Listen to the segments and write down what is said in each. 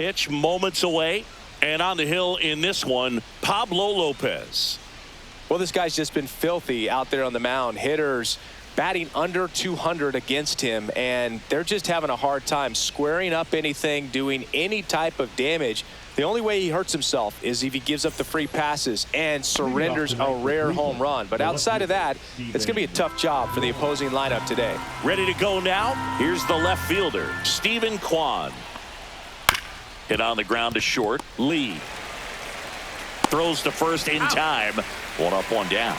Pitch moments away, and on the hill in this one, Pablo Lopez. Well, this guy's just been filthy out there on the mound. Hitters batting under 200 against him, and they're just having a hard time squaring up anything, doing any type of damage. The only way he hurts himself is if he gives up the free passes and surrenders a rare home run. But outside of that, it's going to be a tough job for the opposing lineup today. Ready to go now? Here's the left fielder, Stephen Kwan. Hit on the ground to short. Lee throws to first in time. One up, one down.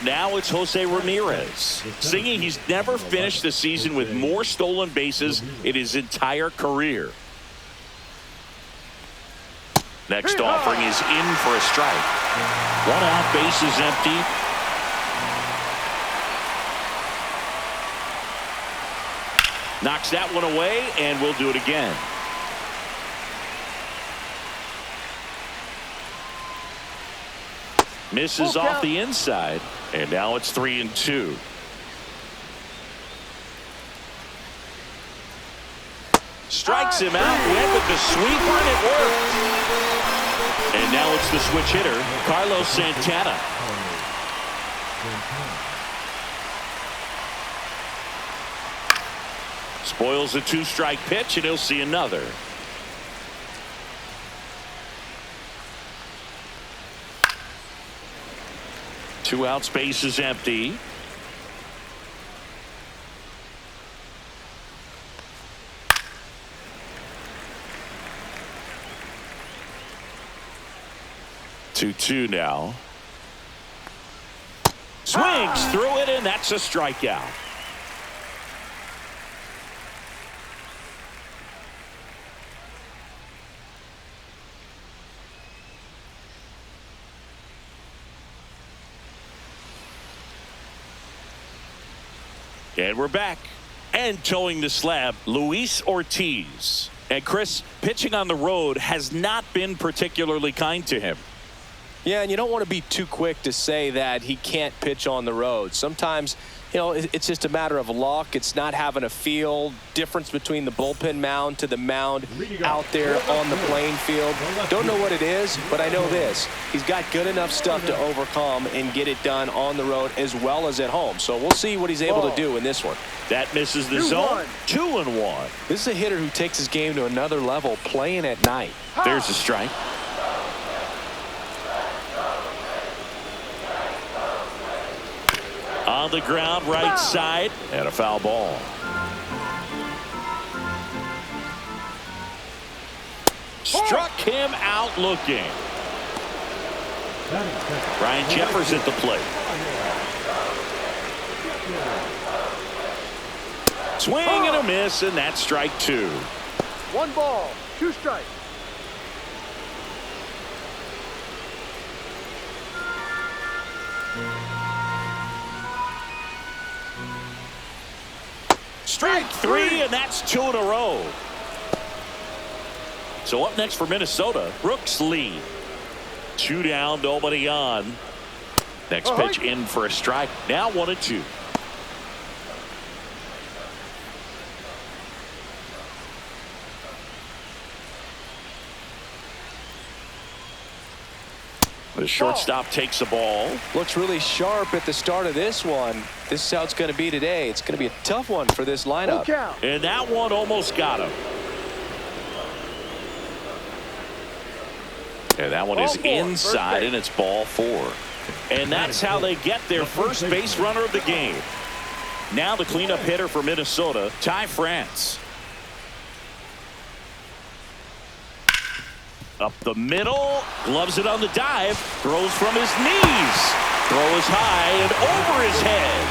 Now it's Jose Ramirez. Singing he's never finished the season with more stolen bases in his entire career. Next offering is in for a strike. One out, base is empty. Knocks that one away, and we'll do it again. Misses off the inside, and now it's 3-2. Strikes him out, went with the sweeper, and it worked. And now it's the switch hitter, Carlos Santana. Spoils a two-strike pitch, and he'll see another. Two outs, base is empty. Two now. Swings through it, and that's a strikeout. And we're back. And towing the slab, Luis Ortiz. And Chris, pitching on the road has not been particularly kind to him. Yeah, and you don't want to be too quick to say that he can't pitch on the road. Sometimes, you know, it's just a matter of luck. It's not having a feel. Difference between the bullpen mound to the mound out there on the playing field. Don't know what it is, but I know this. He's got good enough stuff to overcome and get it done on the road as well as at home. So we'll see what he's able to do in this one. That misses the zone. 2-1. This is a hitter who takes his game to another level playing at night. There's a strike. On the ground, right side, and a foul ball. Struck him out looking. Ryan Jeffers at the plate. Swing and a miss, and that's strike two. 1 ball, 2 strikes. Strike three, and that's 2 in a row. So up next for Minnesota, Brooks Lee. 2 down, nobody on. Next pitch in for a strike. Now 1-2. The shortstop takes the ball. Looks really sharp at the start of this one. This is how it's going to be today. It's going to be a tough one for this lineup. And that one almost got him. And that one is inside, and it's ball 4. And that's how they get their first base runner of the game. Now the cleanup hitter for Minnesota, Ty France. Up the middle, gloves it on the dive, throws from his knees, throws high and over his head.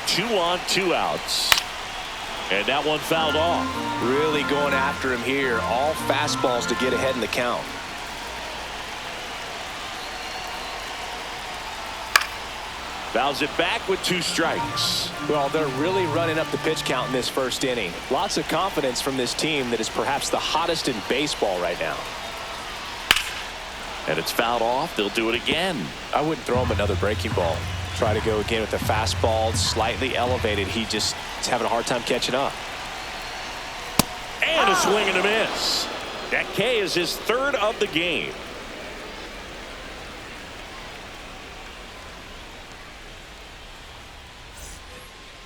2 on, 2 outs. And that one fouled off. Really going after him here. All fastballs to get ahead in the count. Fouls it back with 2 strikes. Well, they're really running up the pitch count in this first inning. Lots of confidence from this team that is perhaps the hottest in baseball right now. And it's fouled off. They'll do it again. I wouldn't throw him another breaking ball. Try to go again with the fastball, slightly elevated. He just is having a hard time catching up. And a swing and a miss. That K is his third of the game.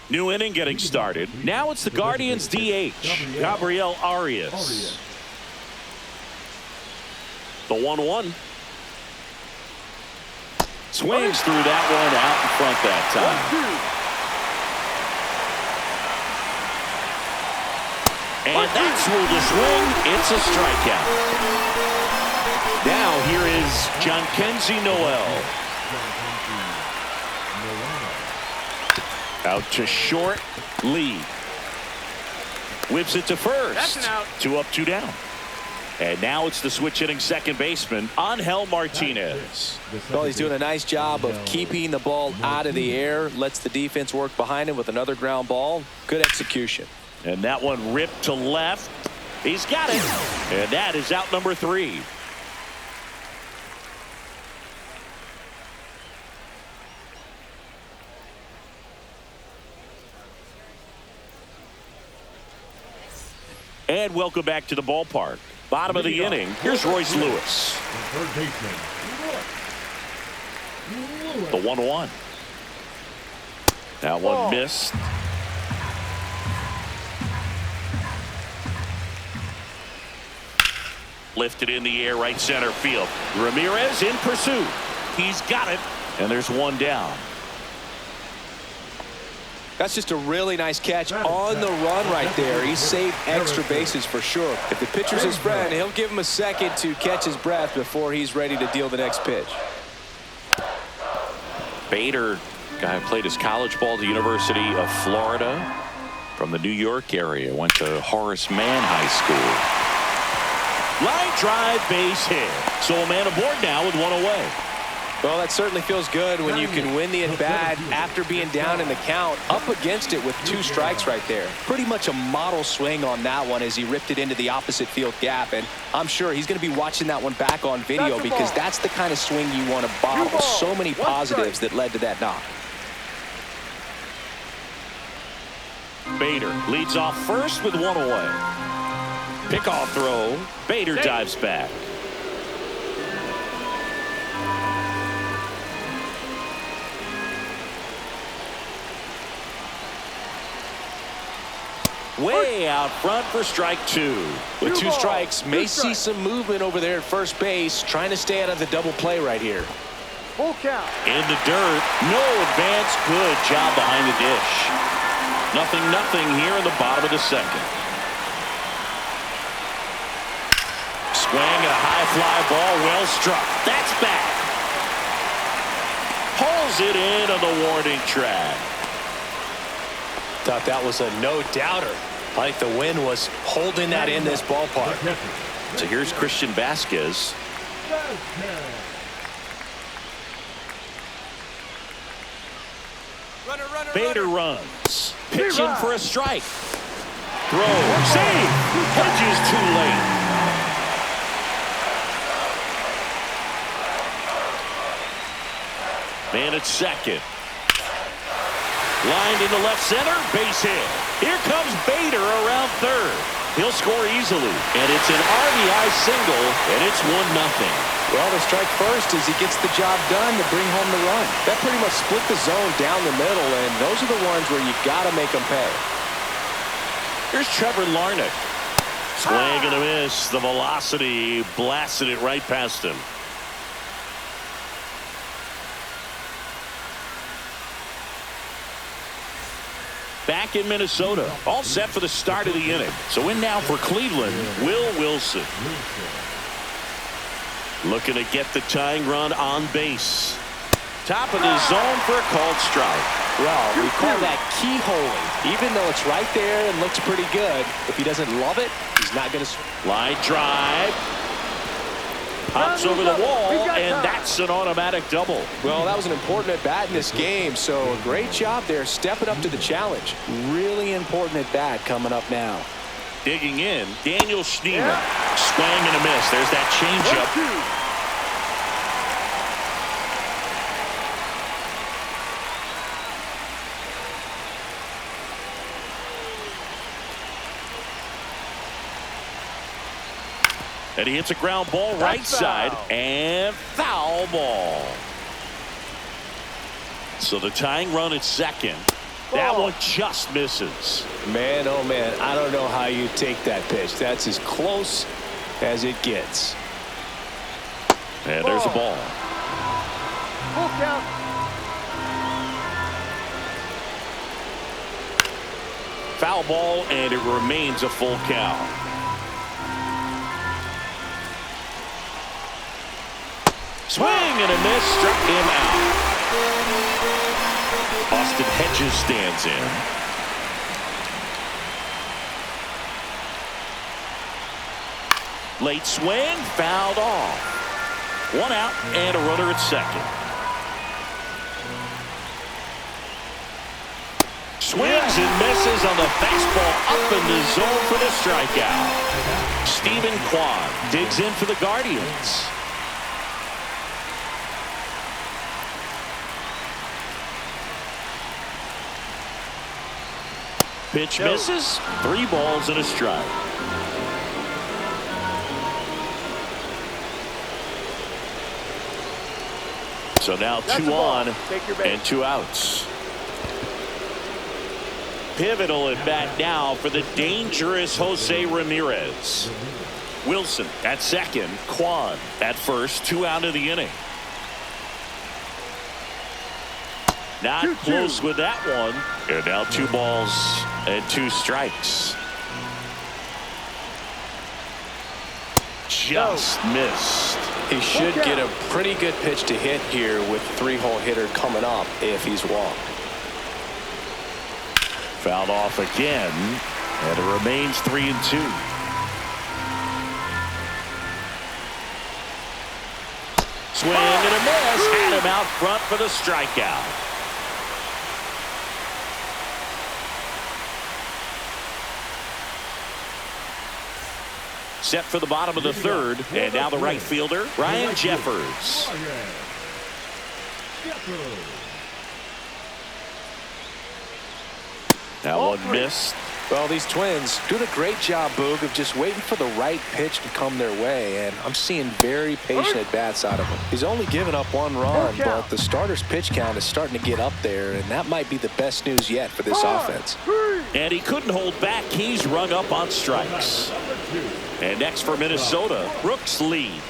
New inning getting started. Now it's the Guardians DH, Gabriel Arias. The 1-1. Swings through that one out in front that time. And that's where the swing. It's a strikeout. Now here is Jhonkensy Noel. Out to short. Lee whips it to first. That's an out. 2 up, 2 down. And now it's the switch hitting second baseman, Angel Martinez. Well, he's doing a nice job of keeping the ball out of the air. Lets the defense work behind him with another ground ball. Good execution. And that one ripped to left. He's got it. And that is out number 3. And welcome back to the ballpark. Bottom of the inning. Here's Royce Lewis. The 1-1. That one missed. Lifted in the air, right center field. Ramirez in pursuit. He's got it. And there's one down. That's just a really nice catch on the run right there. He saved extra bases for sure. If the pitcher's his friend, he'll give him a second to catch his breath before he's ready to deal the next pitch. Bader, guy who played his college ball at the University of Florida from the New York area. Went to Horace Mann High School. Line drive, base hit. So a man aboard now with one away. Well, that certainly feels good when you can win the at-bat after being down in the count, up against it with 2 strikes right there. Pretty much a model swing on that one as he ripped it into the opposite field gap. And I'm sure he's going to be watching that one back on video because that's the kind of swing you want to bottle. So many positives that led to that knock. Bader leads off first with one away. Pickoff throw. Bader dives back. Way out front for strike 2. With 2 strikes, may see some movement over there at first base, trying to stay out of the double play right here. Full count. In the dirt. No advance. Good job behind the dish. 0-0 here in the bottom of the second. Swing and a high fly ball. Well struck. That's back. Pulls it in on the warning track. Thought that was a no-doubter. Like the wind was holding that in this ballpark. So here's Christian Vasquez. Bader runs. Pitching for a strike. Throw. Save. Hedges too late. Man at second. Lined into left center, base hit. Here comes Bader around third. He'll score easily, and it's an RBI single, and it's 1-0. Well, the strike first as he gets the job done to bring home the run. That pretty much split the zone down the middle, and those are the ones where you got to make them pay. Here's Trevor Larnach. Swing and a miss. The velocity blasted it right past him. Back in Minnesota, all set for the start of the inning. So in now for Cleveland, Will Wilson. Looking to get the tying run on base. Top of the zone for a called strike. Well, we call that keyholing. Even though it's right there and looks pretty good, if he doesn't love it, he's not going to. Line drive. Pops over the wall, and that's an automatic double. Well, that was an important at-bat in this game, so a great job there stepping up to the challenge. Really important at-bat coming up now. Digging in, Daniel Schneemann. Swing and a miss. There's that changeup. And he hits a ground ball right side and foul ball. So the tying run at second. That one just misses. Man, oh man, I don't know how you take that pitch. That's as close as it gets. And there's a ball. Full count. Foul ball, and it remains a full count. Swing and a miss, struck him out. Austin Hedges stands in. Late swing, fouled off. 1 out and a runner at second. Swings and misses on the fastball up in the zone for the strikeout. Stephen Kwan digs in for the Guardians. Pitch misses. 3 balls and a strike. So now 2 on and 2 outs. Pivotal at bat now for the dangerous Jose Ramirez. Wilson at second. Kwan at first. 2 out of the inning. Not close with that one. And now 2 balls and 2 strikes. Just missed. He should get a pretty good pitch to hit here with 3-hole hitter coming up if he's walked. Fouled off again, and it remains 3-2. Swing and a miss. Had him out front for the strikeout. Set for the bottom of the third, and now the right fielder, Ryan Jeffers. That one missed. Well, these Twins doing a great job, Boog, of just waiting for the right pitch to come their way, and I'm seeing very patient at-bats out of him. He's only given up 1 run, but the starter's pitch count is starting to get up there, and that might be the best news yet for this offense. And he couldn't hold back. He's rung up on strikes. And next for Minnesota, Brooks Lee.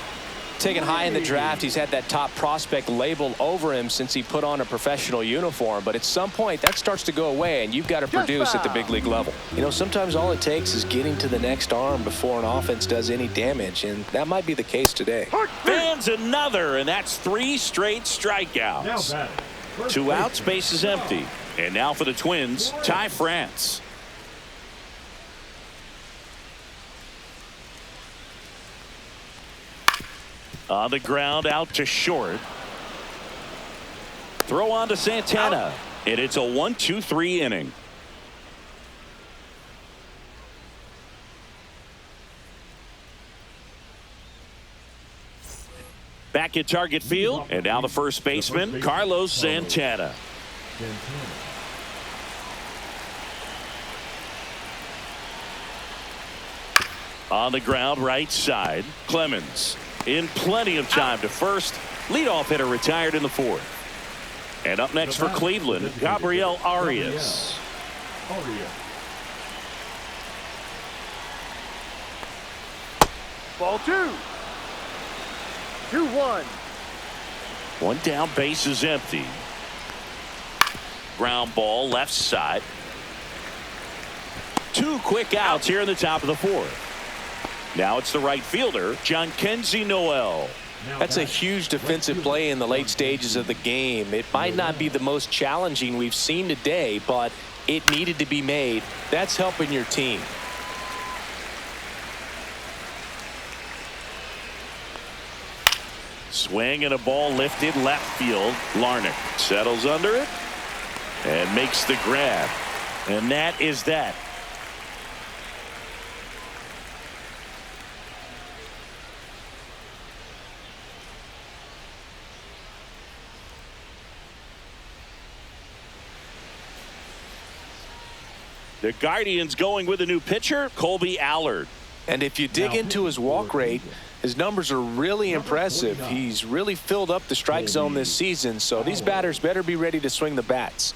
Taken high in the draft, he's had that top prospect label over him since he put on a professional uniform. But at some point, that starts to go away, and you've got to produce at the big league level. You know, sometimes all it takes is getting to the next arm before an offense does any damage, and that might be the case today. Fans another, and that's 3 straight strikeouts. 2 outs, base is empty. And now for the Twins, Ty France. On the ground, out to short. Throw on to Santana. And it's a 1-2-3 inning. Back at target field. And now the first baseman, Carlos Santana. On the ground, right side, Clemens. In plenty of time to first. Leadoff hitter retired in the 4th. And up next for Cleveland, Gabriel Arias. Ball 2. 2-1. 1 down, base is empty. Ground ball left side. 2 quick outs here in the top of the 4th. Now it's the right fielder, Jhonkensy Noel. That's a huge defensive play in the late stages of the game. It might not be the most challenging we've seen today, but it needed to be made. That's helping your team. Swing and a ball lifted left field. Larnach settles under it and makes the grab. And that is that. The Guardians going with a new pitcher, Colby Allard. And if you dig into his walk rate, his numbers are really impressive. He's really filled up the strike zone this season, so these batters better be ready to swing the bats.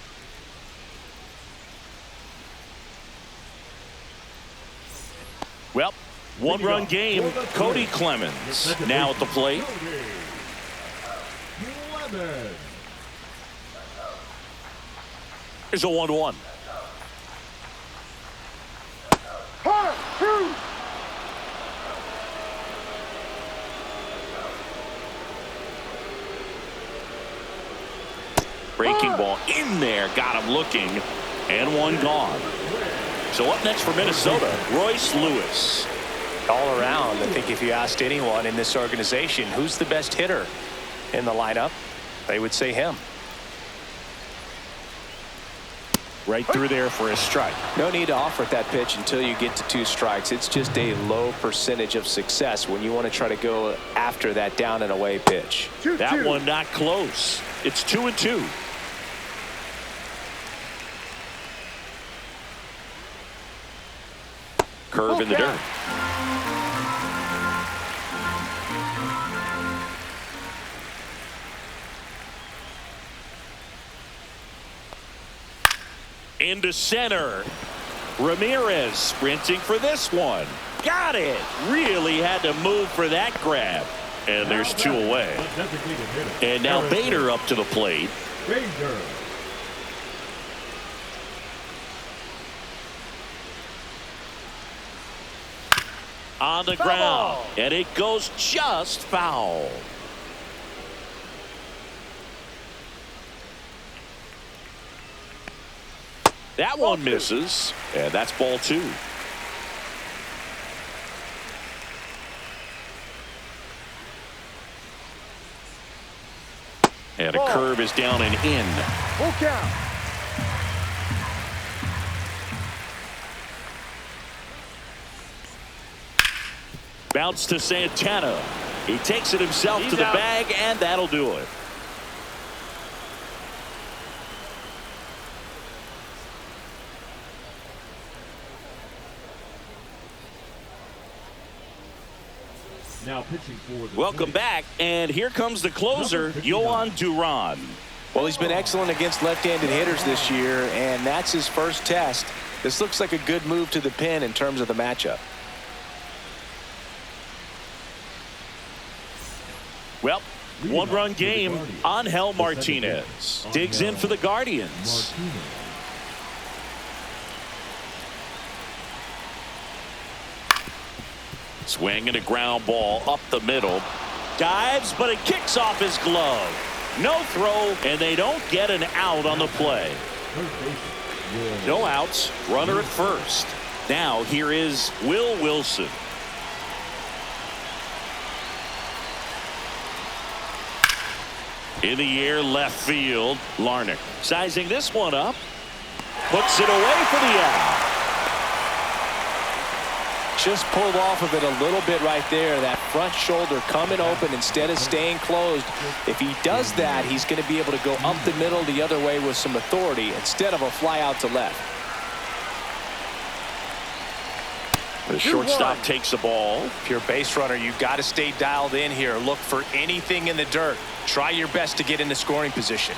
Well, one-run game. Cody Clemens now at the plate. Here's a 1-1. Breaking ball in there, got him looking, and one gone. So up next for Minnesota, Royce Lewis. All around, I think if you asked anyone in this organization who's the best hitter in the lineup, they would say him. Right through there for a strike. No need to offer that pitch until you get to 2 strikes. It's just a low percentage of success when you want to try to go after that down and away pitch. That one not close. It's 2-2. Curve in the dirt. Into center. Ramirez sprinting for this one. Got it. Really had to move for that grab. And there's 2 away. And now Bader up to the plate. On the ground. And it goes just foul. That one misses, and that's ball 2. And a curve is down and in. Full count. Bounce to Santana. He takes it himself to the bag, and that'll do it. Now pitching for the Welcome back, and here comes the closer, Yohan Duran. Well, he's been excellent against left-handed hitters this year, and that's his first test. This looks like a good move to the pin in terms of the matchup. Well, one-run game. Angel Martinez digs in for the Guardians. Swing and a ground ball up the middle. Dives, but it kicks off his glove. No throw, and they don't get an out on the play. No outs. Runner at first. Now here is Will Wilson. In the air, left field. Larnach sizing this one up. Puts it away for the out. Just pulled off of it a little bit right there. That front shoulder coming open instead of staying closed. If he does that, he's going to be able to go up the middle the other way with some authority instead of a fly out to left. The shortstop takes the ball. If you're a base runner, you've got to stay dialed in here. Look for anything in the dirt. Try your best to get into scoring position.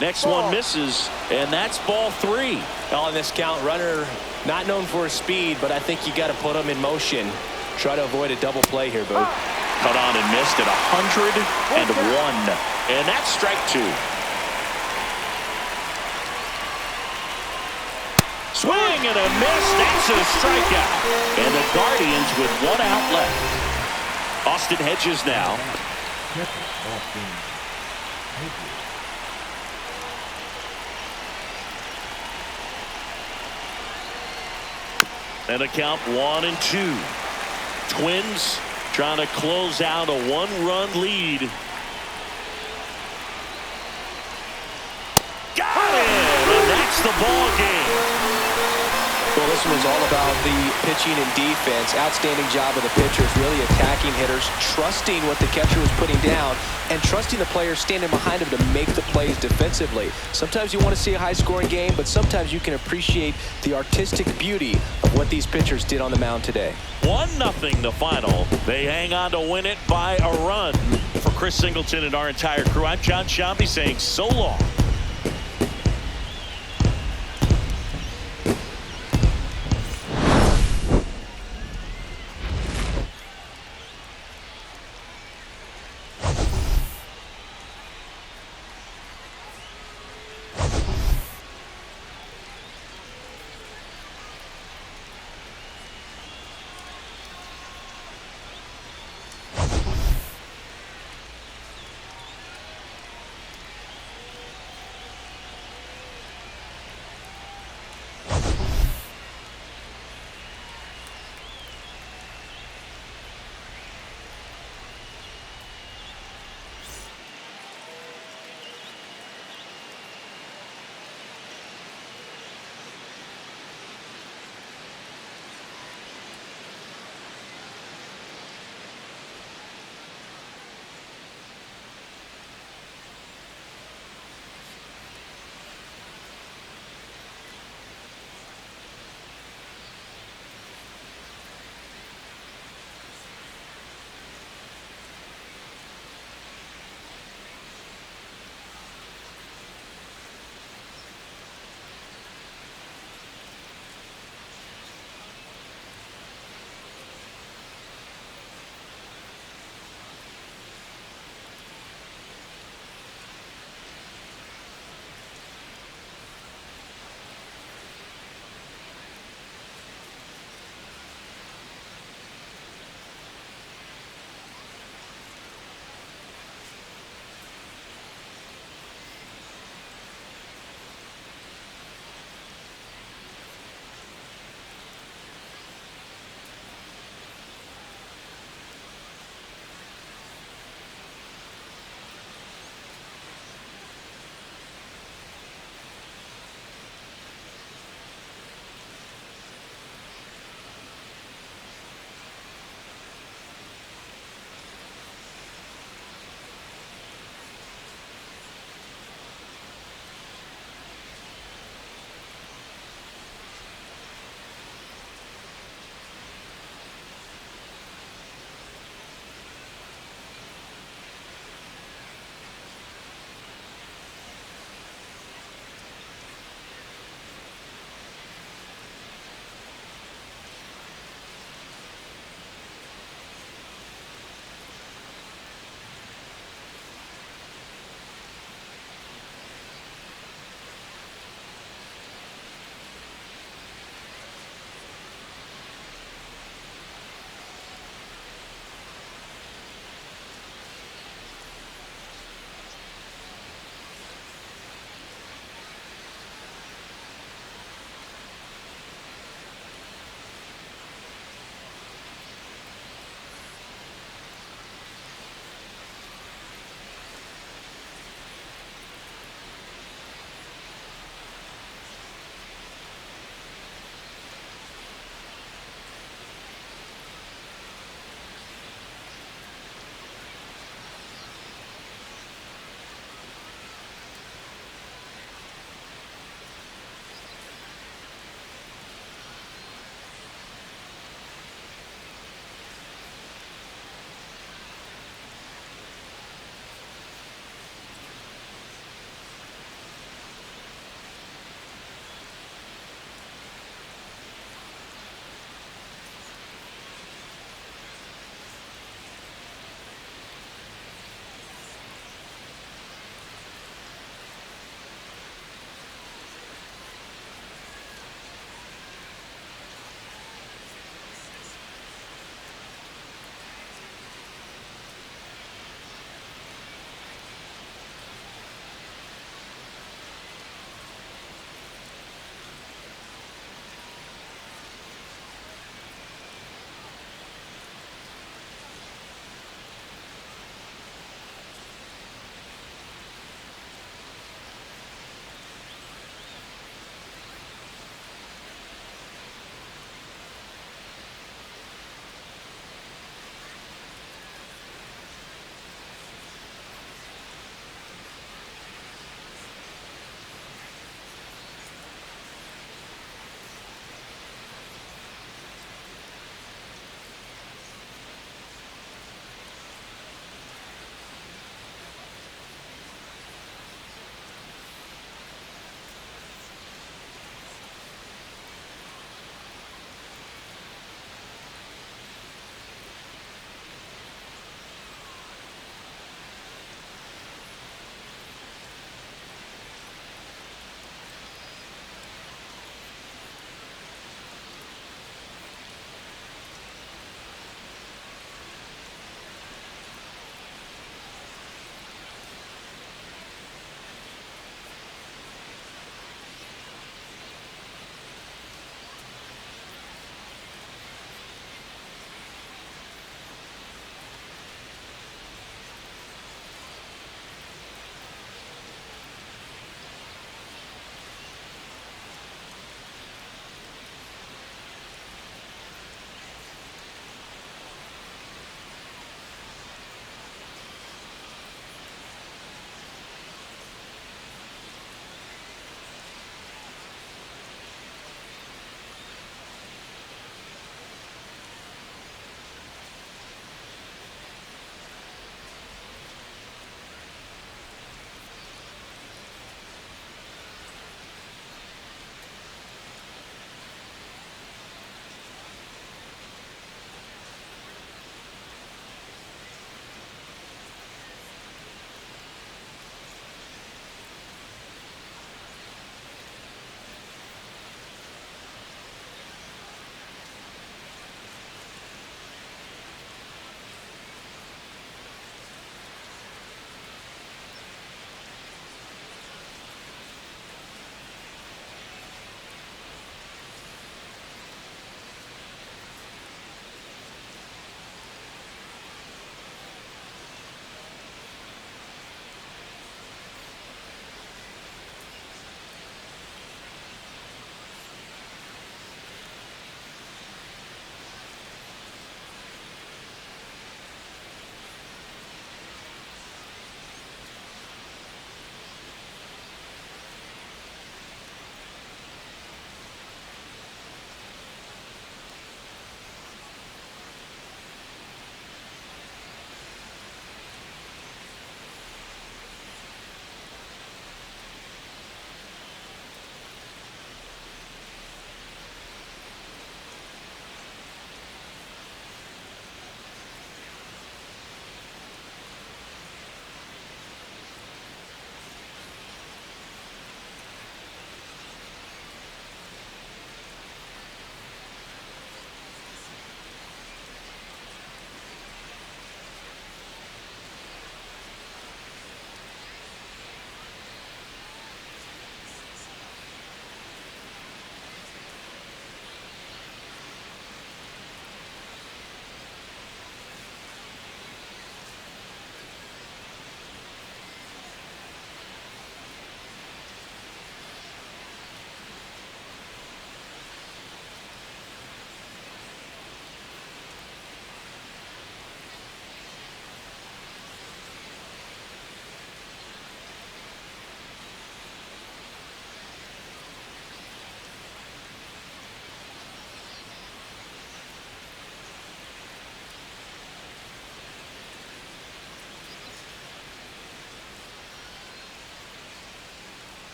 Next one misses, and that's ball 3. On this count, runner not known for his speed, but I think you got to put him in motion. Try to avoid a double play here, Boo. Cut on and missed at 101, and that's strike 2. Swing and a miss. That's a strikeout. And the Guardians with 1 out left. Austin Hedges now. And a count 1-2. Twins trying to close out a 1-run lead. Got it! And that's the ball game. Well, this one was all about the pitching and defense. Outstanding job of the pitchers, really attacking hitters, trusting what the catcher was putting down, and trusting the players standing behind him to make the plays defensively. Sometimes you want to see a high-scoring game, but sometimes you can appreciate the artistic beauty of what these pitchers did on the mound today. 1-0 the final. They hang on to win it by a run. For Chris Singleton and our entire crew, I'm John Shambi saying so long.